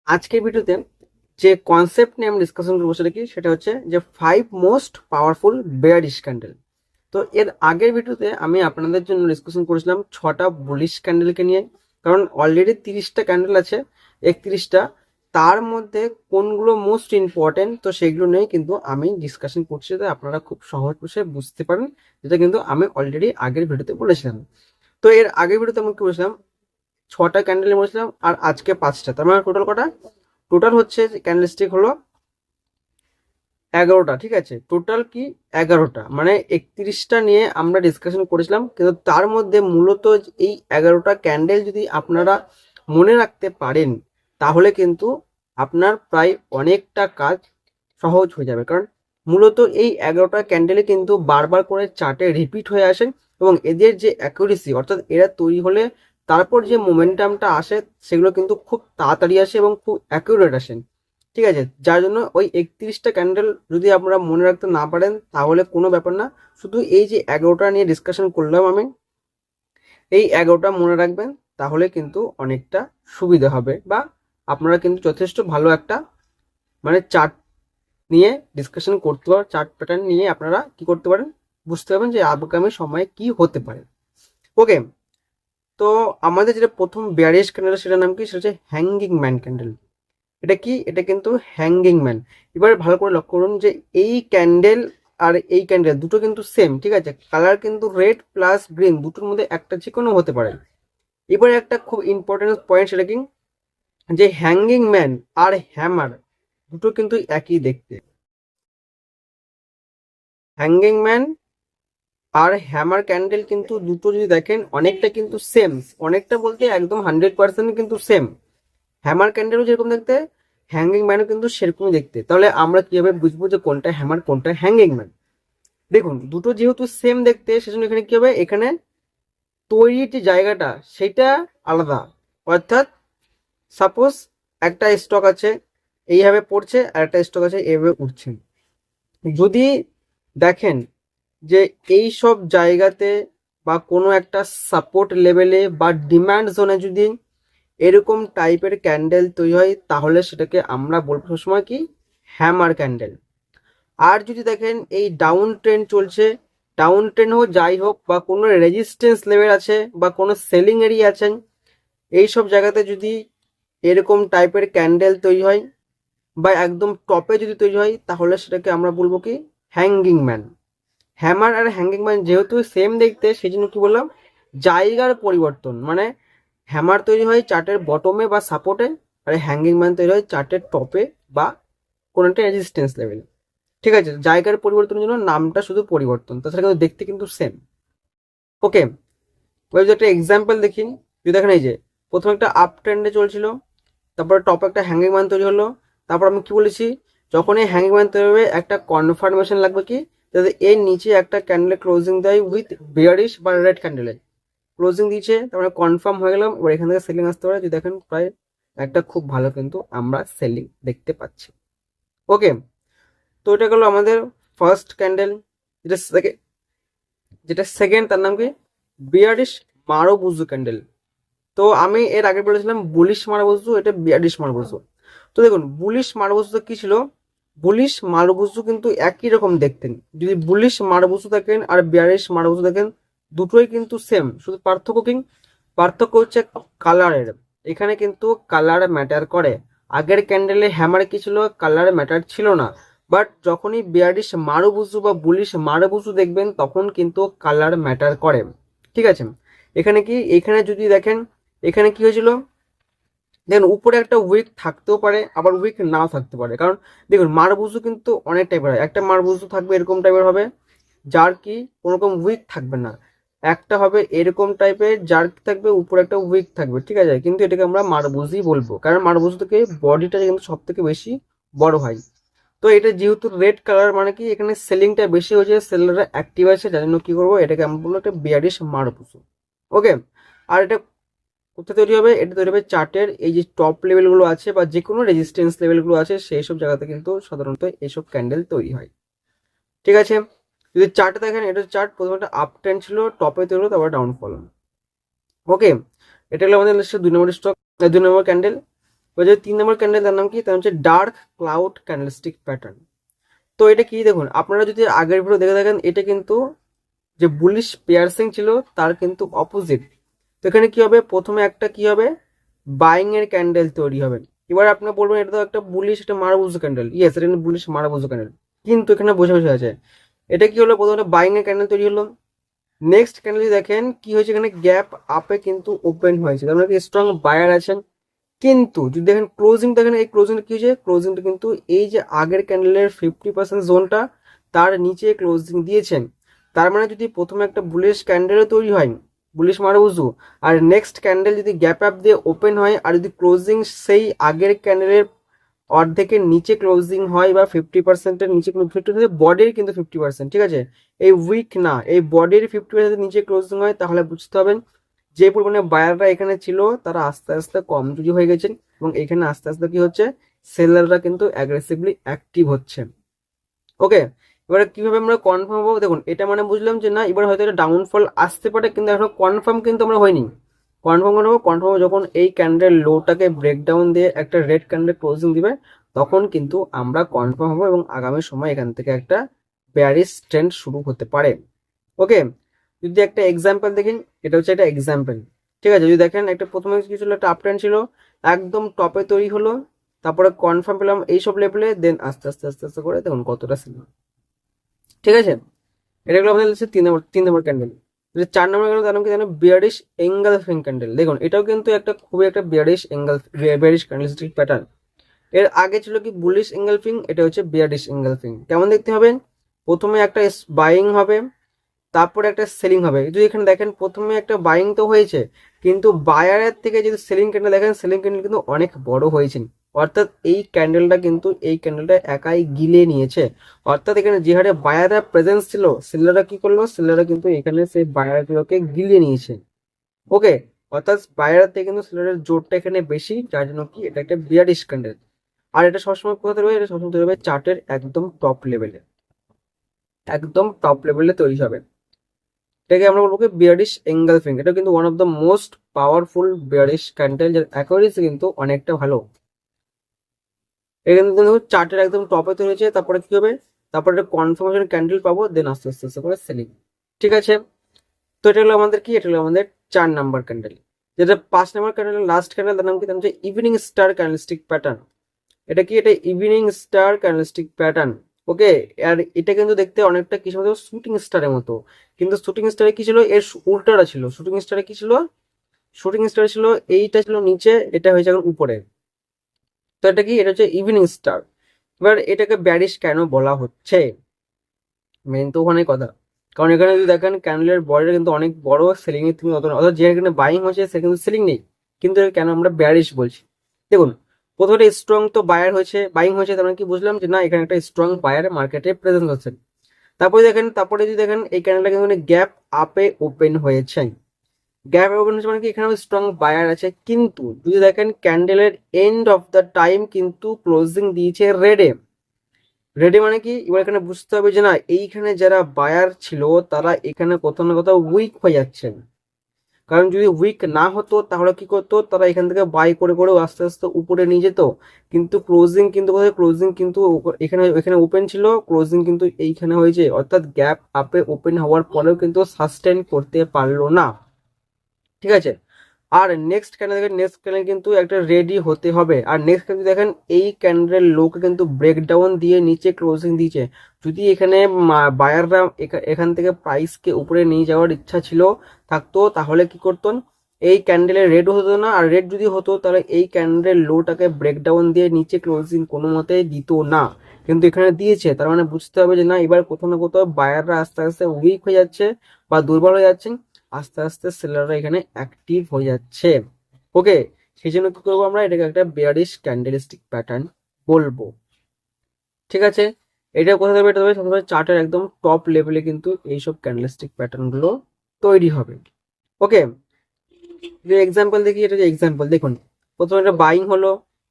আজকের ভিডিওতে যে কনসেপ্ট নিয়ে আমি ডিসকাশন করবো সেটা কি, সেটা হচ্ছে যে 5 মোস্ট পাওয়ারফুল বেয়ারিশ ক্যান্ডেল। তো এর আগের ভিডিওতে আমি আপনাদের জন্য ডিসকাশন করেছিলাম 6টা বুলিশ ক্যান্ডেলকে নিয়ে, কারণ অলরেডি 30টা ক্যান্ডেল আছে, 31টা। তার মধ্যে কোনগুলো মোস্ট ইম্পর্টেন্ট, তো সেগুলো নিয়ে কিন্তু আমি ডিসকাশন করছি, যাতে আপনারা খুব সহজ ভাষায় বুঝতে পারেন, যেটা কিন্তু আমি অলরেডি আগের ভিডিওতে বলেছিলাম। তো এর আগের ভিডিওতে আমি কি বলেছিলাম, 6টা ক্যান্ডেল বলেছিলাম, আর আজকে 5টা, তার মানে টোটাল কটা? টোটাল হচ্ছে ক্যান্ডেলস্টিক হলো 11টা। ঠিক আছে, টোটাল কি 11টা, মানে 31টা নিয়ে আমরা ডিসকাশন করেছিলাম, কিন্তু তার মধ্যে মূলত এই 11টা ক্যান্ডেল যদি আপনারা মনে রাখতে পারেন, তাহলে কিন্তু আপনার প্রায় অনেকটা কাজ সহজ হয়ে যাবে। কারণ মূলত এই 11টা ক্যান্ডেলে কিন্তু বারবার করে চার্টে রিপিট হয়ে আসে, এবং এদের যে অ্যাকুরেসি, অর্থাৎ এরা তৈরি হলে তারপর যে মোমেন্টামটা আসে, সেগুলো কিন্তু খুব তাড়াতাড়ি আসে এবং খুব অ্যাকুরেট আসে। ঠিক আছে, যার জন্য ওই 31টা ক্যান্ডেল যদি আপনারা মনে রাখতে না পারেন, তাহলে কোনো ব্যাপার না। শুধু এই যে 11টা নিয়ে ডিসকাশন করলাম আমি, এই 11টা মনে রাখবেন, তাহলে কিন্তু অনেকটা সুবিধা হবে, বা আপনারা কিন্তু যথেষ্ট ভালো একটা মানে চার্ট নিয়ে ডিসকাশন করতে পারেন, চার্ট প্যাটার্ন নিয়ে আপনারা কি করতে পারেন, বুঝতে পারবেন যে আগামী সময়ে কি হতে পারে। ওকে, তো আমাদের যেটা প্রথম বেয়ারিশ ক্যান্ডেল, সেটার নাম কি, সেটা হচ্ছে হ্যাঙ্গিং ম্যান ক্যান্ডেল। এটা কি, এটা কিন্তু হ্যাঙ্গিং ম্যান। এবার ভালো করে লক্ষ্য করুন যে এই ক্যান্ডেল আর এই ক্যান্ডেল দুটো কিন্তু সেম। ঠিক আছে, কালার কিন্তু রেড প্লাস গ্রিন, দুটোর মধ্যে একটা যে কোনো হতে পারে। এবারে একটা খুব ইম্পর্টেন্ট পয়েন্ট, সেটা কি, যে হ্যাঙ্গিং ম্যান আর হ্যামার দুটো কিন্তু একই দেখতে। হ্যাঙ্গিং ম্যান আর হ্যামার ক্যান্ডেল কিন্তু দুটো যদি দেখেন, অনেকটা কিন্তু সেম, অনেকটা বলতে একদম 100% কিন্তু সেম। হ্যামার ক্যান্ডেলও যেরকম দেখতে, হ্যাঙ্গিং ম্যানও কিন্তু সেরকমই দেখতে। তাহলে আমরা কিভাবে বুঝবো যে কোনটা হ্যামার কোনটা হ্যাঙ্গিং ম্যান? দেখুন, দুটো যেহেতু সেম দেখতে, সেজন্য এখানে কি হবে, এখানে তৈরির যে জায়গাটা সেটা আলাদা। অর্থাৎ সাপোজ একটা স্টক আছে এইভাবে পড়ছে, আর একটা স্টক আছে এইভাবে উঠছে। যদি দেখেন যে এই সব জায়গাতে বা কোনো একটা সাপোর্ট লেভেলে বা ডিমান্ড জোনে যদি এরকম টাইপের ক্যান্ডেল তৈরি হয়, তাহলে সেটাকে আমরা বলবো সবসময় কি, হ্যামার ক্যান্ডেল। আর যদি দেখেন এই ডাউন ট্রেন্ড চলছে, ডাউন ট্রেন্ড হোক যাই হোক, বা কোনো রেজিস্ট্যান্স লেভেল আছে বা কোনো সেলিং এরিয়া আছেন, এই সব জায়গাতে যদি এরকম টাইপের ক্যান্ডেল তৈরি হয় বা একদম টপে যদি তৈরি হয়, তাহলে সেটাকে আমরা বলবো কি, হ্যাঙ্গিং ম্যান। হ্যামার আর হ্যাঙ্গিং ম্যান যেহেতু সেম দেখতে, সেই জন্য কি বললাম, জায়গার পরিবর্তন। মানে হ্যামার তৈরি হয় চার্টের বটমে বা সাপোর্টে, আর হ্যাঙ্গিং ম্যান তৈরি হয় চার্টের টপে বা কোনো একটা রেজিস্ট্যান্স লেভেলে। ঠিক আছে, জায়গার পরিবর্তনের জন্য নামটা শুধু পরিবর্তন, তাছাড়া কিন্তু দেখতে কিন্তু সেম। ওকে, ওই যে একটা এক্সাম্পল দেখি, যদি দেখেন এই যে প্রথম একটা আপ ট্রেন্ডে চলছিল, তারপর টপ একটা হ্যাঙ্গিং ম্যান তৈরি হলো। তারপর আমি কি বলেছি, যখন এই হ্যাঙ্গিং ম্যান তৈরি হবে, একটা কনফার্মেশন লাগবে কি, যাতে এর নিচে একটা ক্যান্ডেলে ক্লোজিং দেয় উইথ বিয়ারিশ বা রেড ক্যান্ডেলে ক্লোজিং দিয়েছে, তারপরে কনফার্ম হয়ে গেলাম। এবার এখান থেকে সেলিং আসতে পারে, যদি দেখেন প্রায় একটা খুব ভালো কিন্তু আমরা সেলিং দেখতে পাচ্ছি। ওকে, তো এটা গেলো আমাদের ফার্স্ট ক্যান্ডেল। যেটা যেটা সেকেন্ড, তার নাম কি, বিয়ারিশ মারুবুজু ক্যান্ডেল। তো আমি এর আগে বলেছিলাম বুলিশ মারুবুজু, এটা বিয়ারিশ মারুবুজু। তো দেখুন, বুলিশ মারুবুজু কি ছিল, বুলিশ মারুবুজু কিন্তু একই রকম দেখতেন। যদি বুলিশ মারুবুজু দেখেন আর বিয়ারিশ মারুবুজু দেখেন, দুটোই কিন্তু সেম, শুধু পার্থক্য কি, পার্থক্য হচ্ছে কালারের। এখানে কিন্তু কালার ম্যাটার করে। আগের ক্যান্ডেলে হ্যামার কি ছিল, কালার ম্যাটার ছিল না। বাট যখনই বিয়ারিশ মারুবুজু বা বুলিশ মারুবুজু দেখবেন, তখন কিন্তু কালার ম্যাটার করে। ঠিক আছে, এখানে কি, এখানে যদি দেখেন, এখানে কি হয়েছিল, দেখুন উপরে একটা উইক থাকতেও পারে, আবার উইক নাও থাকতে পারে। কারণ দেখুন, মারবুজু কিন্তু অনেক টাইপের হয়। একটা মারবুজু থাকবে এরকম টাইপের হবে, যার কি কোনো রকম উইক থাকবে না। একটা হবে এরকম টাইপের, যার কি থাকবে উপরে একটা উইক থাকবে। ঠিক আছে, কিন্তু এটাকে আমরা মারবুজই বলবো, কারণ মারবুজু থেকে বডিটা কিন্তু সব থেকে বেশি বড় হয়। তো এটা যেহেতু রেড কালার, মানে কি এখানে সেলিংটা বেশি হয়েছে, সেলাররা অ্যাক্টিভ আছে, যার জন্য কি করবো, এটাকে আমরা বলবো একটা বিয়ারিশ মারবুজু। ওকে, আর এটা কোথায় তৈরি হবে, এটা তৈরি হবে চার্টের এই যে টপ লেভেলগুলো আছে বা যে কোনো রেজিস্ট্যান্স লেভেলগুলো আছে, সেই সব জায়গাতে কিন্তু সাধারণত এইসব ক্যান্ডেল তৈরি হয়। ঠিক আছে, যদি চার্টে দেখেন, এটা চার্ট প্রথমে একটা আপ ট্রেন্ড ছিল, টপে তৈরি হলো, তারপর ডাউনফল। ওকে, এটা হলো আমাদের লিস্টের 2 নম্বর স্টক, 2 নম্বর ক্যান্ডেল। এবার যে 3 নম্বর ক্যান্ডেল, তার নাম কি, তার হচ্ছে ডার্ক ক্লাউড ক্যান্ডেলস্টিক প্যাটার্ন। তো এটা কি দেখুন, আপনারা যদি আগের ভিডিও দেখে থাকেন, এটা কিন্তু যে বুলিশ পিয়ার্সিং ছিল তার কিন্তু অপোজিট। তো এখানে কি হবে, প্রথমে একটা কি হবে, বাইং এর ক্যান্ডেল তৈরি হবে। এবার আপনারা বলবেন এটা তো একটা বুলিশ, একটা মারাবুজো ক্যান্ডেল। ইয়েস, এটা কিন্তু বুলিশ মারাবুজো ক্যান্ডেল, কিন্তু এখানে বসে বসে আছে। এটা কি হলো, প্রথমে বাইং এর ক্যান্ডেল তৈরি হলো। নেক্সট ক্যান্ডেল দেখেন কি হয়েছে, এখানে গ্যাপ আপে কিন্তু ওপেন হয়েছে, তার মানে কি স্ট্রং বায়ার আছেন। কিন্তু যদি দেখেন ক্লোজিং, দেখেন এই ক্লোজিংটা কি হয়েছে, ক্লোজিংটা কিন্তু এই যে আগের ক্যান্ডেলের 50% জোনটা তার নিচে ক্লোজিং দিয়েছেন। তার মানে যদি প্রথমে একটা বুলিশ ক্যান্ডেলও তৈরি হয়, বুলিশ মারুজু, আর নেক্সট ক্যান্ডেল যদি গ্যাপ আপ দিয়ে ওপেন হয়, আর যদি ক্লোজিং সেই আগের ক্যান্ডেলের অর্ধেকের নিচে ক্লোজিং হয়, বা 50%-এর নিচে, 50% বডির কিন্তু 50%, ঠিক আছে, এই উইক না, এই বডির 50% নিচে ক্লোজিং হয়, তাহলে বুঝতে হবে যে পরিমাণে বায়াররা এখানে ছিল তারা আস্তে আস্তে কমজোরি হয়ে গেছেন, এবং এখানে আস্তে আস্তে কি হচ্ছে, সেলাররা কিন্তু অ্যাগ্রেসিভলি অ্যাক্টিভ হচ্ছে। ওকে, এবারে কিভাবে আমরা কনফার্ম হবো, দেখুন এটা মানে বুঝলাম যে না, এবার হয়তো এটা ডাউনফল আসতে পারে, কিন্তু এখন কনফার্ম কিন্তু আমরা হয়নি। কনফার্ম করবো, কনফার্ম যখন এই ক্যান্ডেল লোটাকে ব্রেকডাউন দিয়ে একটা রেড ক্যান্ডেল ক্লোজিং দিবে, তখন কিন্তু আমরা কনফার্ম হবো, এবং আগামী সময় এখান থেকে একটা বেয়ারিশ ট্রেন্ড শুরু হতে পারে। ওকে, যদি একটা এক্সাম্পল দেখেন, এটা হচ্ছে একটা এক্সাম্পল, ঠিক আছে। যদি দেখেন একটা প্রথমে কি ছিল, একটা আপ ট্রেন্ড ছিল, একদম টপে তৈরি হলো, তারপরে কনফার্ম পেলাম এইসব লেভেলে, দেন আস্তে আস্তে আস্তে আস্তে করে দেখুন কতটা ছিল, ঠিক আছে। এটা হলো আমাদের হচ্ছে 3 নম্বর ক্যান্ডেল। 4 নম্বর ক্যান্ডেল, তার নাম কি জানো, বিয়ারিশ এঙ্গালফিং ক্যান্ডেল। দেখুন এটাও কিন্তু একটা খুবই একটা বিয়ারিশ ক্যান্ডেলস্টিক প্যাটার্ন। এর আগে ছিল কি বুলিশ এঙ্গালফিং, এটা হচ্ছে বিয়ারিশ এঙ্গালফিং। কেমন দেখতে হবে, প্রথমে একটা বাইং হবে, তারপরে একটা সেলিং হবে। যদি এখানে দেখেন প্রথমে একটা বাইং তো হয়েছে, কিন্তু বায়ারের থেকে যদি সেলিং ক্যান্ডেল দেখেন, সেলিং ক্যান্ডেল কিন্তু অনেক বড় হয়েছে। অর্থাৎ এই ক্যান্ডেলটা একাই গিলে নিয়েছে। অর্থাৎ এখানে যে হারে বায়াররা প্রেজেন্স ছিল, সেলাররা কি করলো, সেলাররা কিন্তু এখানে সেই বায়ারগুলোকে গিলিয়ে নিয়েছে। ওকে, অর্থাৎ বায়ারের থেকে কিন্তু সেলারের জোরটা এখানে বেশি, যার জন্য কি এটা একটা বিয়ারিশ ক্যান্ডেল। আর এটা সবসময় কোথা থেকে হবে, এটা সবসময় তৈরি হবে চার্টের একদম টপ লেভেলে, একদম টপ লেভেলে তৈরি হবে। এটাকে আমরা বলবো কি বিয়ারিশ এঙ্গালফিং। এটা কিন্তু one of the most powerful bearish candle, যার অ্যাকুরেসি কিন্তু অনেকটা ভালো। এখানে কিন্তু চার্টের একদম টপে তৈরি হয়েছে, তারপরে কি হবে, তারপরে একটা কনফার্মেশন ক্যান্ডেল পাবো, দেন আস্তে আস্তে আস্তে করে সেলিং, ঠিক আছে। তো এটা হলো আমাদের কি, এটা হলো আমাদের 4 নম্বর ক্যান্ডেল। যেটা 5 নম্বর ক্যান্ডেল, লাস্ট ক্যান্ডেল, তার নাম কি, তার নাম হচ্ছে ইভিনিং স্টার ক্যান্ডেলস্টিক প্যাটার্ন। এটা কি, এটা ইভিনিং স্টার ক্যান্ডেলস্টিক প্যাটার্ন। ওকে, আর এটা কিন্তু দেখতে অনেকটা কিছু মতো শুটিং স্টারের মতো, কিন্তু শুটিং স্টারে কি ছিল, এর উল্টাটা ছিল। শুটিং স্টারে কি ছিল, শুটিং স্টার ছিল এইটা ছিল নিচে, এটা হয়েছে এখন উপরে। তো এটা কি, এটা হচ্ছে ইভিনিং স্টার। এবার এটাকে ব্যারিশ কেন বলা হচ্ছে, মেন তো ওখানে কথা। কারণ এখানে যদি দেখেন ক্যান্ডেলের বডিটা কিন্তু অনেক বড়, সেলিং এর তুমি অত না, অর্থাৎ যে এখানে বাইং হচ্ছে সে কিন্তু সেলিং নেই, কিন্তু এর কেন আমরা ব্যারিশ বলছি, দেখুন প্রথমে স্ট্রং তো বায়ার হয়েছে, বাইং হয়েছে, তার মানে কি বুঝলাম যে না, এখানে একটা স্ট্রং বায়ার মার্কেটে প্রেজেন্ট হচ্ছে। তারপরে যদি দেখেন এই ক্যান্ডেলটা কিন্তু গ্যাপ আপে ওপেন হয়েছে। গ্যাপ ওপেন হচ্ছে মানে কি, এখানে স্ট্রং বায়ার আছে, কিন্তু যদি দেখেন ক্যান্ডেলের এন্ড অফ দ্য টাইম কিন্তু ক্লোজিং দিয়েছে রেডে। রেডি মানে কি, এবার এখানে বুঝতে হবে যে না, এইখানে যারা বায়ার ছিল তারা এখানে কোথাও না কোথাও উইক হয়ে যাচ্ছেন। কারণ যদি উইক না হতো তাহলে কি করতো, তারা এখান থেকে বাই করে করেও আস্তে আস্তে উপরে নিয়ে যেত। কিন্তু ক্লোজিং কিন্তু কোথায়, ক্লোজিং কিন্তু এখানে এখানে ওপেন ছিল, ক্লোজিং কিন্তু এইখানে হয়েছে, অর্থাৎ গ্যাপ আপে ওপেন হওয়ার পরেও কিন্তু সাস্টেন করতে পারলো না, ঠিক আছে। আর নেক্সট ক্যান্ডেল দেখেন, নেক্সট ক্যান্ডেল কিন্তু একটা রেডি হতে হবে। আর নেক্সট ক্যান্ডেল দেখেন এই ক্যান্ডেলের লোকে কিন্তু ব্রেকডাউন দিয়ে নিচে ক্লোজিং দিয়েছে। যদি এখানে বায়াররা এখান থেকে প্রাইসকে উপরে নিয়ে যাওয়ার ইচ্ছা ছিল থাকতো, তাহলে কি করতেন, এই ক্যান্ডেলের রেড হতো না। আর রেড যদি হতো তাহলে এই ক্যান্ডেলের লোটাকে ব্রেকডাউন দিয়ে নিচে ক্লোজিং কোনো মতে দিত না, কিন্তু এখানে দিয়েছে। তার মানে বুঝতে হবে যে না, এবার কোথাও না কোথাও বায়াররা আস্তে আস্তে উইক হয়ে যাচ্ছে বা দুর্বল হয়ে যাচ্ছে, আস্তে আস্তে সেলাররা এখানে অ্যাক্টিভ হয়ে যাচ্ছে। ওকে, সেই জন্য কি করবো, আমরা এটাকে একটা বেয়ারিশ ক্যান্ডেলস্টিক প্যাটার্ন বলবো, ঠিক আছে। এটা কোথা থেকে এটা হবে, সবসময় চার্টের একদম টপ লেভেলে কিন্তু এইসব ক্যান্ডেলস্টিক প্যাটার্ন গুলো তৈরি হবে। ওকে, যে এক্সাম্পল দেখি, এটা যে এক্সাম্পল দেখুন, প্রথমে একটা বাইং হলো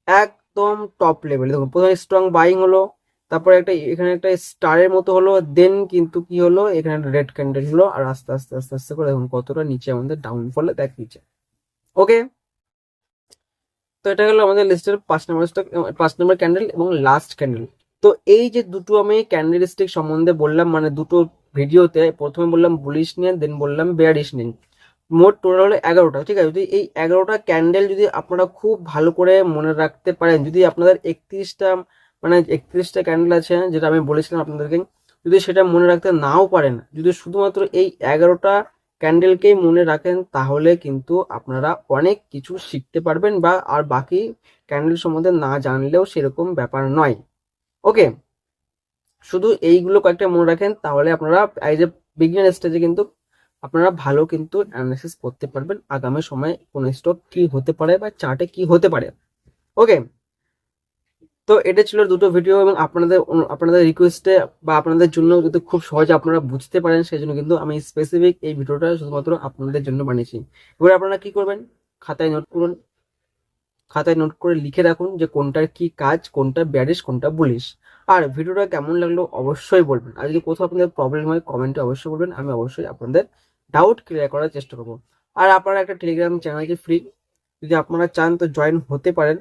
একদম টপ লেভেলে, দেখুন প্রথমে স্ট্রং বাইং হলো, তারপরে একটা এখানে একটা স্টারের মতো হলো, দেন কিন্তু কি হলো, এখানে একটা রেড ক্যান্ডেল হলো, আর আস্তে আস্তে আস্তে আস্তে করে দেখুন কতটা নিচে আমাদের ডাউনফলে দেখিয়েছে। ওকে, তো এটা হলো আমাদের লিস্টের 5 নম্বর স্টক, 5 নম্বর ক্যান্ডেল এবং লাস্ট ক্যান্ডেল। তো এই যে দুটো আমি ক্যান্ডেল স্টিক সম্বন্ধে বললাম, মানে দুটো ভিডিওতে, প্রথমে বললাম বুলিশ নিয়ে, দেন বললাম বেয়ারিশ নিয়ে, মোট টোটাল হলো 11টা। ঠিক আছে, যদি এই 11টা ক্যান্ডেল যদি আপনারা খুব ভালো করে মনে রাখতে পারেন, যদি আপনাদের 31টা মানে 31টা ক্যান্ডেল আছে যেটা আমি বলেছিলাম আপনাদেরকে, যদি সেটা মনে রাখতে নাও পারেন, যদি শুধুমাত্র এই 11টা ক্যান্ডেলকেই মনে রাখেন, তাহলে কিন্তু আপনারা অনেক কিছু শিখতে পারবেন, বা আর বাকি ক্যান্ডেল সম্বন্ধে না জানলেও সেরকম ব্যাপার নয়। ওকে, শুধু এইগুলো কয়েকটা মনে রাখেন, তাহলে আপনারা এজ এ বিগিনার স্টেজে কিন্তু আপনারা ভালো কিন্তু অ্যানালিসিস করতে পারবেন আগামী সময়ে কোন স্টক কি হতে পারে বা চার্টে কি হতে পারে। ওকে, তো এটা ছিল দুটো ভিডিও, এবং আপনাদের রিকোয়েস্টে বা আপনাদের জন্য যদি খুব সহজে আপনারা বুঝতে পারেন, সেই জন্য কিন্তু আমি স্পেসিফিক এই ভিডিওটা শুধুমাত্র আপনাদের জন্য বানিয়েছি। এবার আপনারা কি করবেন, খাতায় নোট করুন, খাতায় নোট করে লিখে রাখুন যে কোনটার কি কাজ, কোনটা ব্যারিশ, কোনটা বুলিশ। আর ভিডিওটা কেমন লাগলো অবশ্যই বলবেন, আর যদি কোথাও আপনাদের প্রবলেম হয় কমেন্টে অবশ্যই বলবেন, আমি অবশ্যই আপনাদের ডাউট ক্লিয়ার করার চেষ্টা করবো। আর আপনারা একটা টেলিগ্রাম চ্যানেল আছে ফ্রি, যদি আপনারা চান তো জয়েন হতে পারেন,